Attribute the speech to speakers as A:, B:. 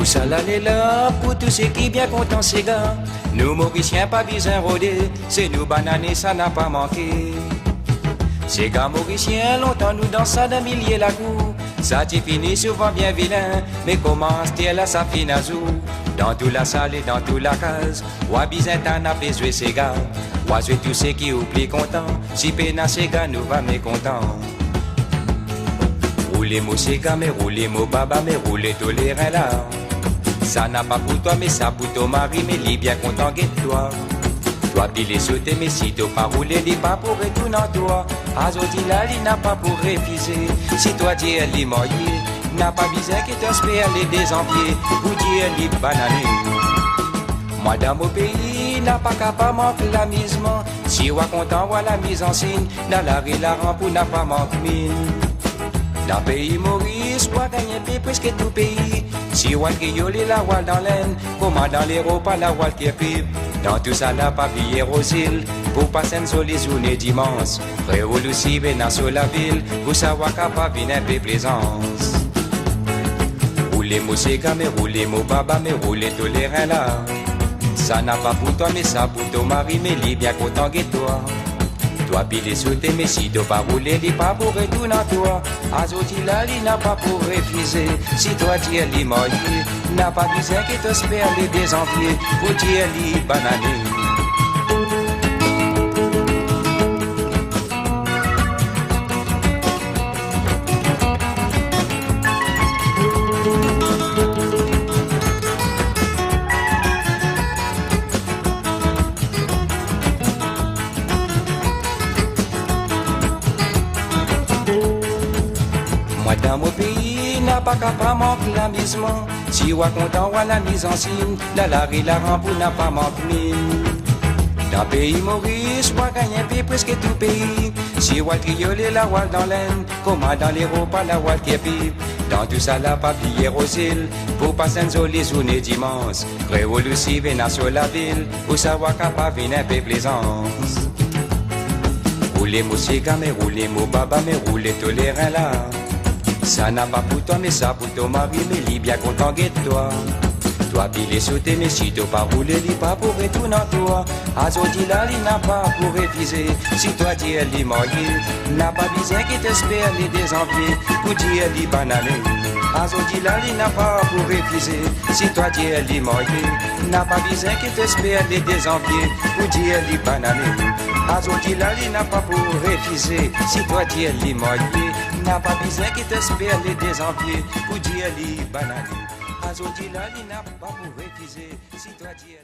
A: ça l'allait là, pour tous ceux qui bien contents ces gars. Nous Mauriciens pas besoin rôder, c'est nous bananes ça n'a pas manqué. Ces gars Mauriciens longtemps nous dansent d'un millier la cour. Ça t'y finit souvent bien vilain, mais comment c'est là ça finit à zou. Dans toute la salle et dans toute la case, ouah bizin t'en a fait jouer ces gars. Ouah jouer tous ceux qui oublient content, si peine à ces gars nous va mécontents. Roulez-moi ces gars, mais roulez-moi baba, mais roulez tous les reins là. Ça n'a pas pour toi, mais ça pour ton mari, mais il est bien content guette-toi. Toi piler sauter, mais si t'as pas roulé, il pas pour retourner en toi. Azoti là, il n'a pas pour réviser. Si toi tu es limoyé, n'a pas besoin que t'espères les désenvier. Ou tu es libre banané. Moi dans mon pays, n'a pas capable manquer l'amusement. Si on content, voit la mise en signe. Dans la rue, la rampe, n'a pas manqué mine. Dans le pays Maurice, on gagne peu presque tout pays. Si on guillole la voile dans l'aine, comment dans les repas la voile qui pipe. Dans tout ça la papier aux îles, pour passer sur les journées dimanche. Frère aussi venant sur la ville, pour savoir capable une peu plaisance. Roulez-moi ces gars, mais roulez-moi baba, mais roulez tous les reins là. Ça n'a pas pour toi, mais ça pour ton mari, mais il est bien content que toi. Toi piler sauter, mais si t'as pas roulé, il pas pour retourner en toi. Azoti là, il n'a pas pour refuser. Si toi tu es limoyé, n'a pas besoin que t'espères les désenvier. Pour tu es li banané. Moi dans mon pays, n'a pas capable manquer l'amusement. Si on content, on la mise en signe. La rue, la rampe, n'a pas manqué mine. Dans le pays Maurice, on gagne peu presque tout pays. Si on triole la voile dans l'aine, comment dans les repas la voile qui est pipe. Dans tout ça la papier aux îles, pour passer une jolie journée dimanche. Créole aussi venant sur la ville, pour savoir capable une peu plaisance. Roulez-moi ces gars, mais roulez-moi baba, mais roulez tous les reins là. Ça n'a pas pour toi, mais ça pour ton mari, mais il est bien content guette-toi. Toi piler sauter, mais si t'as pas roulé, il pas pour retourner en toi. Azoti là, il n'a pas pour réviser. Si toi tu es limoyé, n'a pas besoin qu'il t'espère les désenvier. Ou tu es li banané. Azoti là, il n'a pas pour réviser. Si toi tu es limoyé, n'a pas besoin qu'il t'espère les désenvier. Ou tu es li banané. Azoti là, il n'a pas pour réviser. Si toi tu es limoyé, n'a pas besoin qu'il t'espère les désenvier. Ou tu es li banané. Azoti là, il n'a pas pour réviser. Si toi tu es